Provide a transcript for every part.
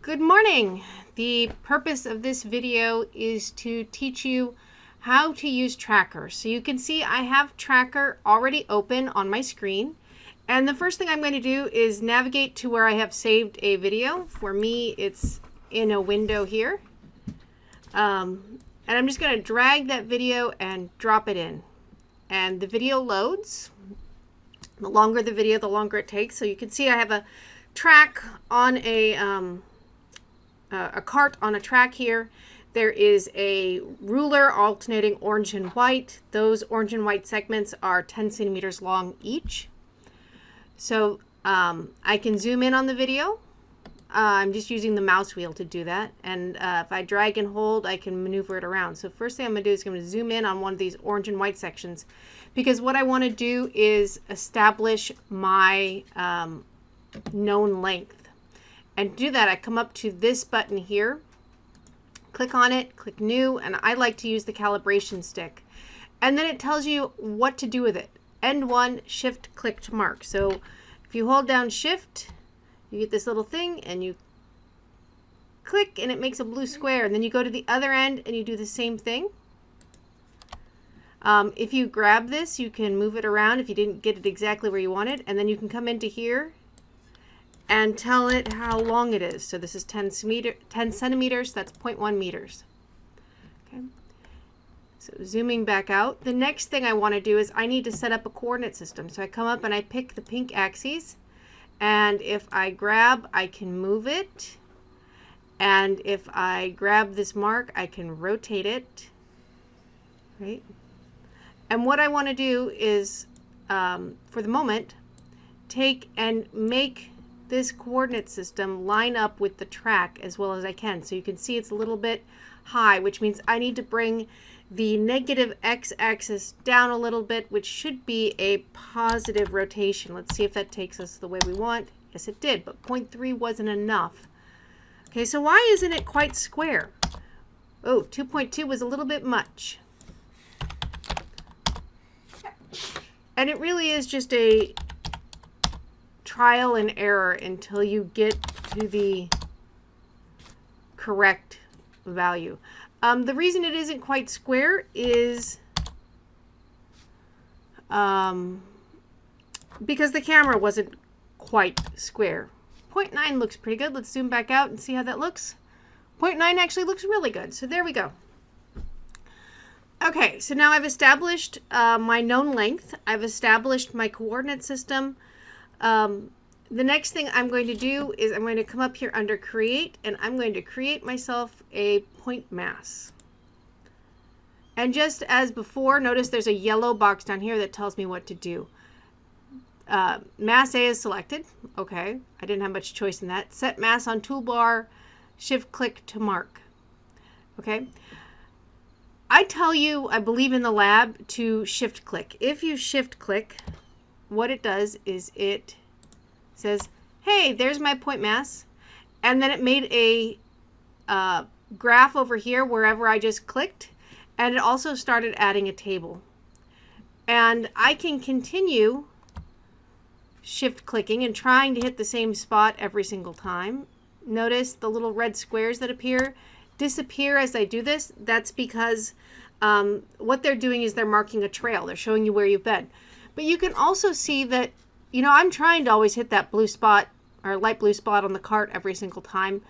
Good morning. The purpose of this video is to teach you how to use Tracker. So you can see I have Tracker already open on my screen. And the first thing I'm going to do is navigate to where I have saved a video. For me, it's in a window here. And I'm just going to drag that video and drop it in. And the video loads. The longer the video, the longer it takes. So you can see I have a track on a cart on a track here. There is a ruler alternating orange and white. Those orange and white segments are 10 centimeters long each. So I can zoom in on the video. I'm just using the mouse wheel to do that. And if I drag and hold, I can maneuver it around. So first thing I'm going to do is I'm going to zoom in on one of these orange and white sections, because what I want to do is establish my known length. And to do that, I come up to this button here, click on it, click new, and I like to use the calibration stick. And then it tells you what to do with it. End one, shift, click to mark. So if you hold down shift, you get this little thing and you click and it makes a blue square. And then you go to the other end and you do the same thing. If you grab this, you can move it around if you didn't get it exactly where you wanted. And then you can come into here and tell it how long it is. So this is 10 centimeters, that's 0.1 meters. Okay. So zooming back out, the next thing I want to do is I need to set up a coordinate system. So I come up and I pick the pink axes, and if I grab, I can move it. And if I grab this mark, I can rotate it, right? And what I want to do is, for the moment, take and make this coordinate system line up with the track as well as I can. So you can see it's a little bit high, which means I need to bring the negative x-axis down a little bit, which should be a positive rotation. Let's see if that takes us the way we want. Yes, it did, but 0.3 wasn't enough. Okay, so why isn't it quite square? Oh, 2.2 was a little bit much. And it really is just a trial and error until you get to the correct value. The reason it isn't quite square is because the camera wasn't quite square. 0.9 looks pretty good. Let's zoom back out and see how that looks. 0.9 actually looks really good. So there we go. Okay, so now I've established my known length. I've established my coordinate system. The next thing I'm going to do is I'm going to come up here under create, and I'm going to create myself a point mass. And just as before, notice there's a yellow box down here that tells me what to do. Mass A is selected. Okay, I didn't have much choice in that. Set mass on toolbar, shift click to mark. Okay. I tell you, I believe in the lab, to shift click. If you shift click, what it does is it says, hey, there's my point mass. And then it made a graph over here wherever I just clicked. And it also started adding a table. And I can continue shift clicking and trying to hit the same spot every single time. Notice the little red squares that appear disappear as I do this. That's because what they're doing is they're marking a trail. They're showing you where you've been. But you can also see that, you know, I'm trying to always hit that blue spot or light blue spot on the cart every single time.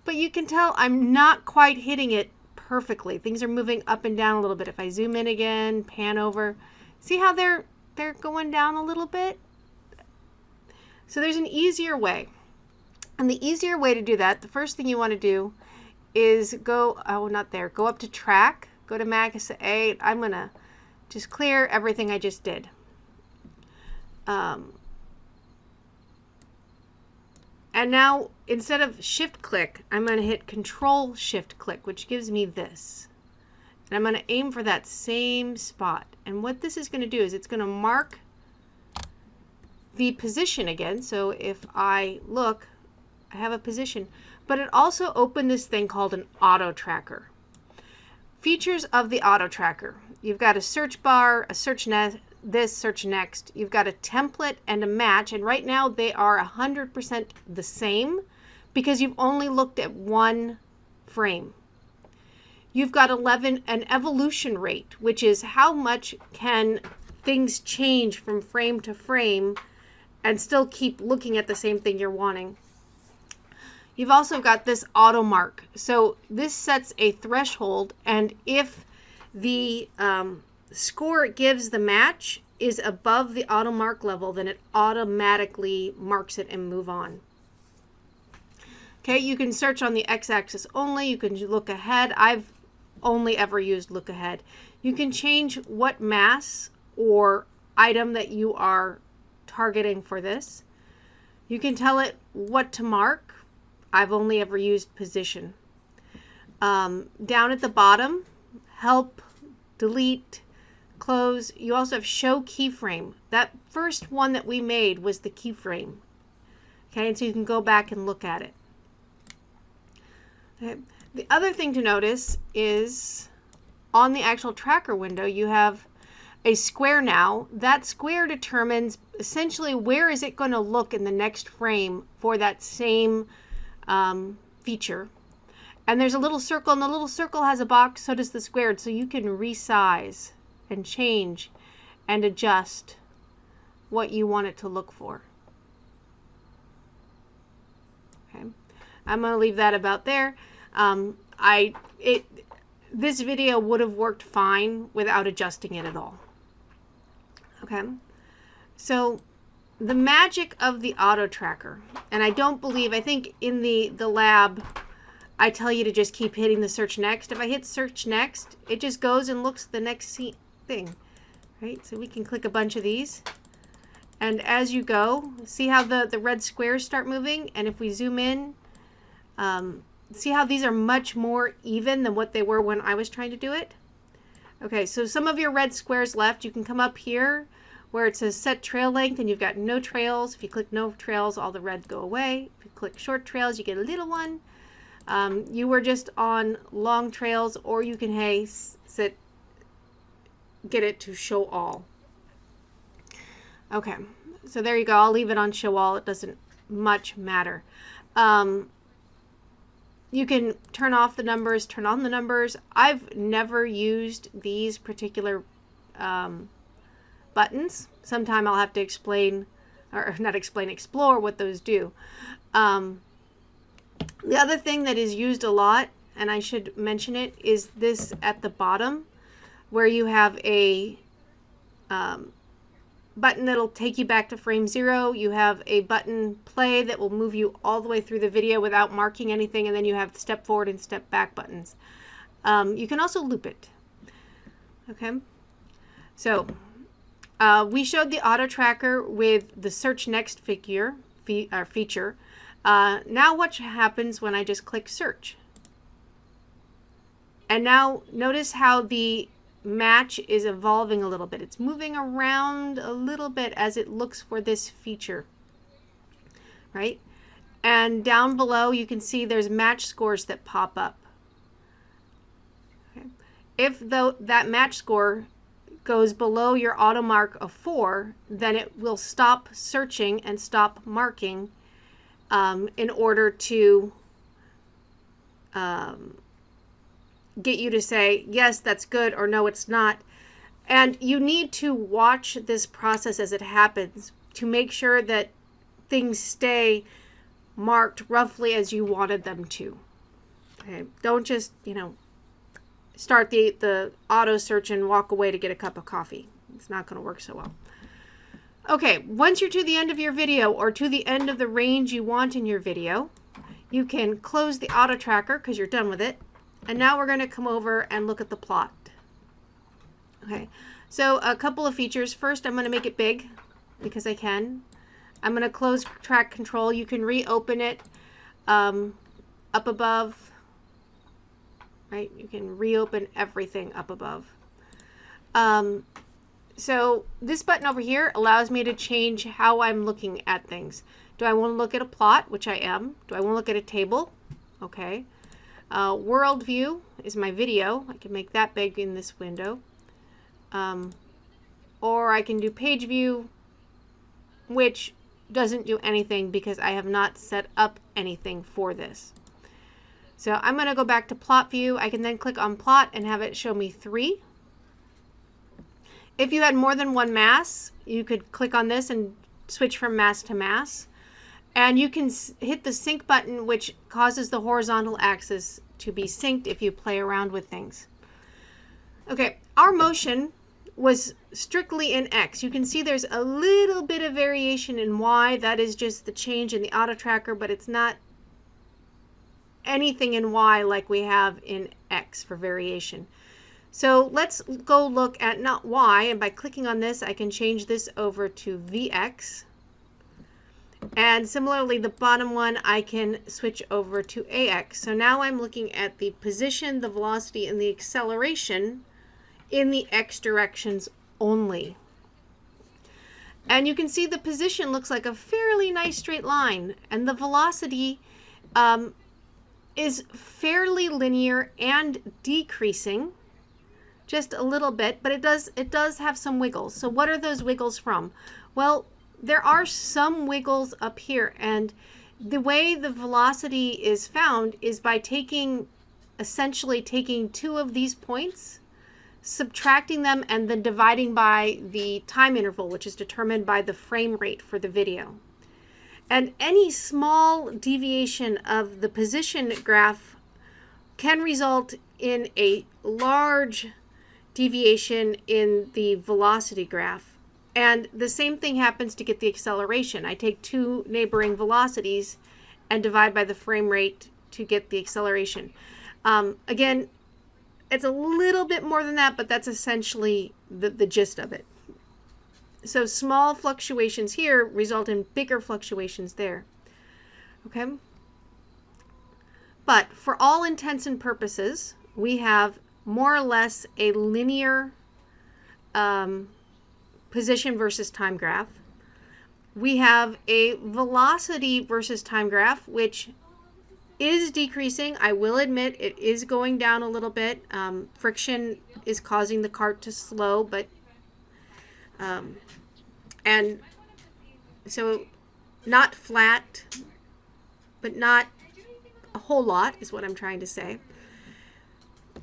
But you can tell I'm not quite hitting it perfectly. Things are moving up and down a little bit. If I zoom in again, pan over, see how they're going down a little bit? So there's an easier way. And the easier way to do that, the first thing you want to do is go up to track, go to Max A. I'm going to just clear everything I just did. And now instead of shift click, I'm going to hit control shift click, which gives me this. And I'm going to aim for that same spot. And what this is going to do is it's going to mark the position again. So if I look, I have a position, but it also opened this thing called an auto tracker. Features of the auto tracker. You've got a search bar, a search this, search next. You've got a template and a match, and right now they are 100% the same, because you've only looked at one frame. You've got 11, an evolution rate, which is how much can things change from frame to frame and still keep looking at the same thing you're wanting. You've also got this auto mark. So this sets a threshold, and if the score it gives the match is above the auto mark level, then it automatically marks it and move on. Okay, you can search on the x-axis only. You can look ahead. I've only ever used look ahead. You can change what mass or item that you are targeting for this. You can tell it what to mark. I've only ever used position. Down at the bottom, help, delete, close. You also have show keyframe. That first one that we made was the keyframe. Okay, and so you can go back and look at it. Okay. The other thing to notice is on the actual tracker window, you have a square now. That square determines essentially where is it going to look in the next frame for that same feature. And there's a little circle, and the little circle has a box, so does the squared, so you can resize and change and adjust what you want it to look for. Okay, I'm going to leave that about there. This video would have worked fine without adjusting it at all. Okay, so the magic of the auto tracker, and I think in the lab, I tell you to just keep hitting the search next. If I hit search next, it just goes and looks at the next thing, right? So we can click a bunch of these, and as you go, see how the red squares start moving, and if we zoom in, see how these are much more even than what they were when I was trying to do it? Okay, so some of your red squares left. You can come up here where it says set trail length, and you've got no trails. If you click no trails, all the red go away. If you click short trails, you get a little one. You were just on long trails, or you can get it to show all. Okay, so there you go. I'll leave it on show all. It doesn't much matter. You can turn off the numbers, turn on the numbers. I've never used these particular buttons. Sometime I'll have to explain, or not explain, explore what those do. The other thing that is used a lot, and I should mention it, is this at the bottom where you have a button that'll take you back to frame 0. You have a button play that will move you all the way through the video without marking anything, and then you have step forward and step back buttons. You can also loop it. Okay, so we showed the auto tracker with the search next feature. Now what happens when I just click search? And now notice how the match is evolving a little bit. It's moving around a little bit as it looks for this feature, right? And down below you can see there's match scores that pop up. Okay. If that match score goes below your auto mark of 4, then it will stop searching and stop marking in order to get you to say, yes, that's good, or no, it's not. And you need to watch this process as it happens to make sure that things stay marked roughly as you wanted them to. Okay, don't just, start the auto search and walk away to get a cup of coffee. It's not going to work so well. Okay, once you're to the end of your video, or to the end of the range you want in your video, you can close the auto tracker because you're done with it. And now we're going to come over and look at the plot. Okay, so a couple of features. First, I'm going to make it big because I can. I'm going to close track control. You can reopen it up above. Right, you can reopen everything up above. So this button over here allows me to change how I'm looking at things. Do I want to look at a plot, which I am? Do I want to look at a table? Okay. World view is my video. I can make that big in this window. Or I can do page view, which doesn't do anything because I have not set up anything for this. So I'm going to go back to plot view. I can then click on plot and have it show me 3. If you had more than one mass, you could click on this and switch from mass to mass. And you can hit the sync button, which causes the horizontal axis to be synced if you play around with things. Okay, our motion was strictly in X. You can see there's a little bit of variation in Y. That is just the change in the auto tracker, but it's not anything in Y like we have in X for variation. So let's go look at not Y, and by clicking on this, I can change this over to VX. And similarly, the bottom one, I can switch over to AX. So now I'm looking at the position, the velocity, and the acceleration in the X directions only. And you can see the position looks like a fairly nice straight line, and the velocity is fairly linear and decreasing just a little bit, but it does have some wiggles. So what are those wiggles from? Well, there are some wiggles up here, and the way the velocity is found is by essentially taking 2 of these points, subtracting them, and then dividing by the time interval, which is determined by the frame rate for the video. And any small deviation of the position graph can result in a large deviation in the velocity graph. And the same thing happens to get the acceleration. I take 2 neighboring velocities and divide by the frame rate to get the acceleration. Again, it's a little bit more than that, but that's essentially the gist of it. So small fluctuations here result in bigger fluctuations there. Okay? But for all intents and purposes, we have more or less a linear position versus time graph. We have a velocity versus time graph, which is decreasing. I will admit it is going down a little bit. Friction is causing the cart to slow, but and so not flat, but not a whole lot is what I'm trying to say.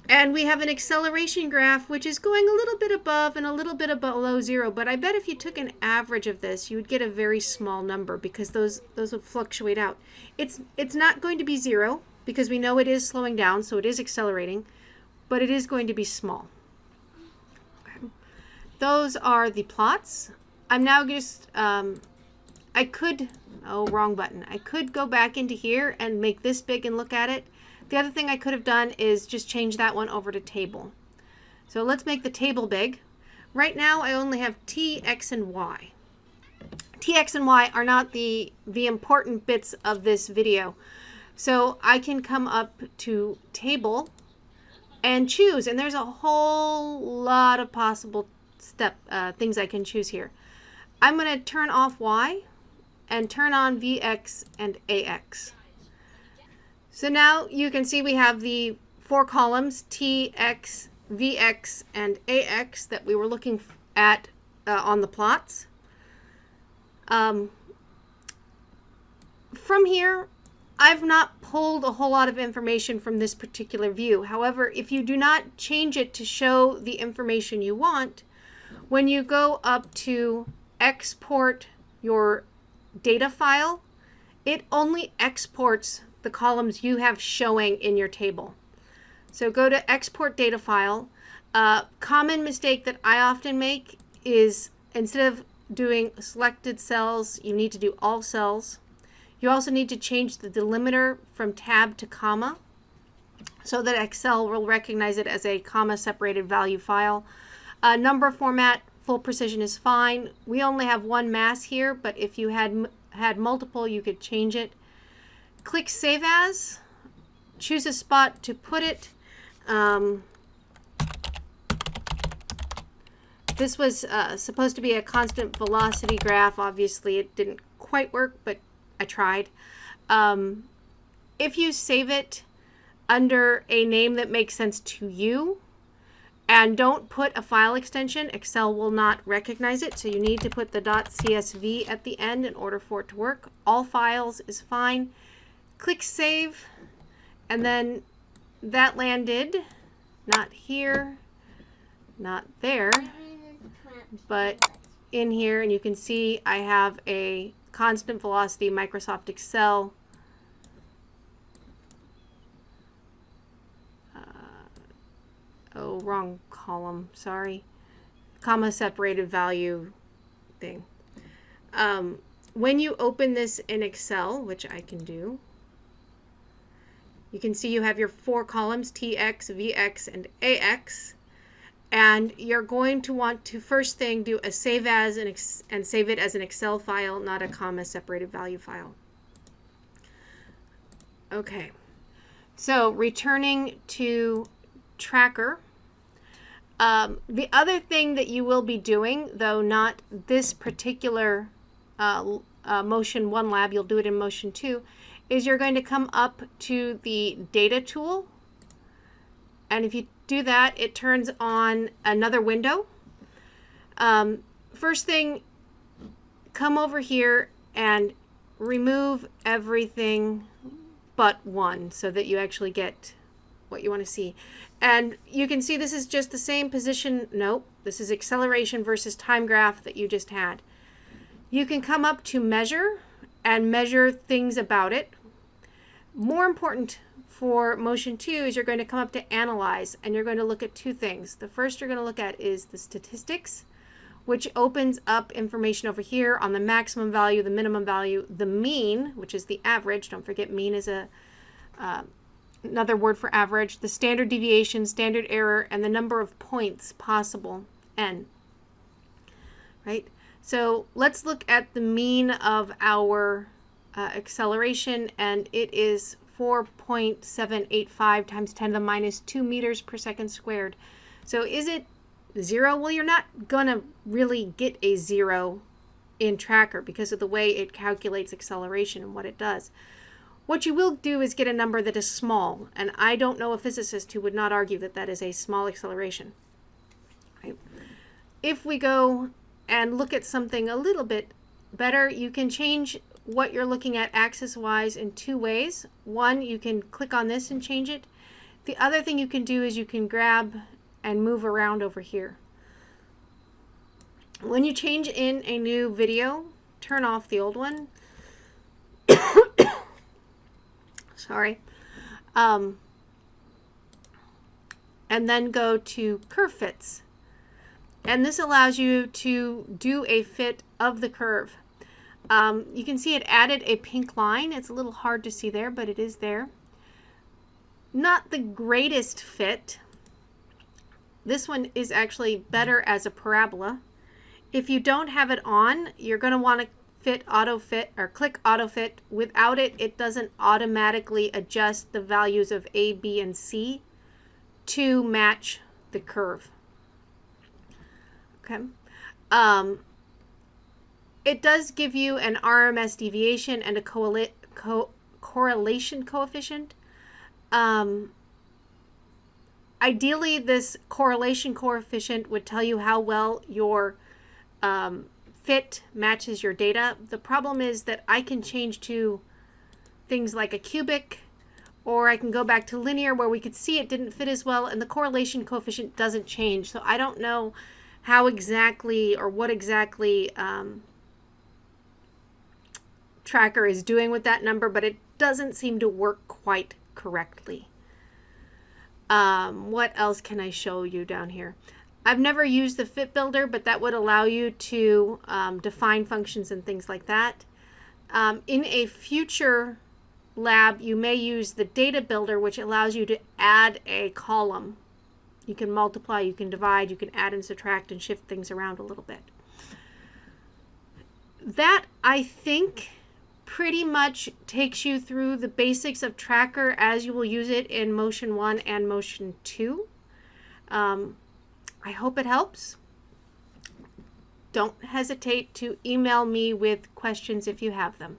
And we have an acceleration graph, which is going a little bit above and a little bit below 0. But I bet if you took an average of this, you would get a very small number because those would fluctuate out. It's not going to be 0 because we know it is slowing down, so it is accelerating, but it is going to be small. Okay. Those are the plots. I'm now just, I could go back into here and make this big and look at it. The other thing I could have done is just change that one over to table. So let's make the table big. Right now I only have T, X, and Y. T, X, and Y are not the important bits of this video. So I can come up to table and choose, and there's a whole lot of possible things I can choose here. I'm going to turn off Y and turn on VX and AX. So now you can see we have the 4 columns, T, X, VX, and AX that we were looking at on the plots. From here, I've not pulled a whole lot of information from this particular view. However, if you do not change it to show the information you want, when you go up to export your data file, it only exports the columns you have showing in your table. So go to export data file. Common mistake that I often make is instead of doing selected cells, you need to do all cells. You also need to change the delimiter from tab to comma so that Excel will recognize it as a comma separated value file. Number format, full precision is fine. We only have 1 mass here, but if you had multiple, you could change it. Click Save As, choose a spot to put it. This was supposed to be a constant velocity graph. Obviously, it didn't quite work, but I tried. If you save it under a name that makes sense to you, And don't put a file extension. Excel will not recognize it, so you need to put the .csv at the end in order for it to work. All files is fine. Click Save, and then that landed, not here, not there, but in here, and you can see I have a constant velocity Microsoft Excel oh, wrong column, sorry, comma separated value thing. When you open this in Excel, which I can do, you can see you have your 4 columns, TX, VX, and AX. And you're going to want to first thing do a save as and save it as an Excel file, not a comma separated value file. Okay, so returning to Tracker. The other thing that you will be doing, though not this particular Motion 1 lab, you'll do it in Motion 2, is you're going to come up to the Data tool. And if you do that, it turns on another window. First thing, come over here and remove everything but 1 so that you actually get what you want to see. And you can see this is just the same position. Nope, this is acceleration versus time graph that you just had. You can come up to measure and measure things about it. More important for Motion 2 is you're going to come up to analyze, and you're going to look at 2 things. The first you're going to look at is the statistics, which opens up information over here on the maximum value, the minimum value, the mean, which is the average. Don't forget mean is another word for average, the standard deviation, standard error, and the number of points possible, n. Right? So let's look at the mean of our acceleration, and it is 4.785 times 10 to the minus 2 meters per second squared. So is it 0? Well, you're not going to really get a 0 in Tracker because of the way it calculates acceleration and what it does. What you will do is get a number that is small, and I don't know a physicist who would not argue that that is a small acceleration. Right? If we go and look at something a little bit better, you can change what you're looking at axis-wise in 2 ways. One, you can click on this and change it. The other thing you can do is you can grab and move around over here. When you change in a new video, turn off the old one. Sorry. And then go to Curve Fits. And this allows you to do a fit of the curve. You can see it added a pink line. It's a little hard to see there, but it is there. Not the greatest fit. This one is actually better as a parabola. If you don't have it on, you're going to want to fit auto fit or click auto fit. Without it, it doesn't automatically adjust the values of A, B, and C to match the curve. Okay. It does give you an RMS deviation and a correlation coefficient. Ideally, this correlation coefficient would tell you how well your fit matches your data. The problem is that I can change to things like a cubic, or I can go back to linear where we could see it didn't fit as well, and the correlation coefficient doesn't change. So I don't know how exactly or what exactly Tracker is doing with that number, but it doesn't seem to work quite correctly. What else can I show you down here? I've never used the Fit Builder, but that would allow you to define functions and things like that. In a future lab, you may use the Data Builder, which allows you to add a column. You can multiply, you can divide, you can add and subtract and shift things around a little bit. That, I think, pretty much takes you through the basics of Tracker as you will use it in Motion 1 and Motion 2. I hope it helps. Don't hesitate to email me with questions if you have them.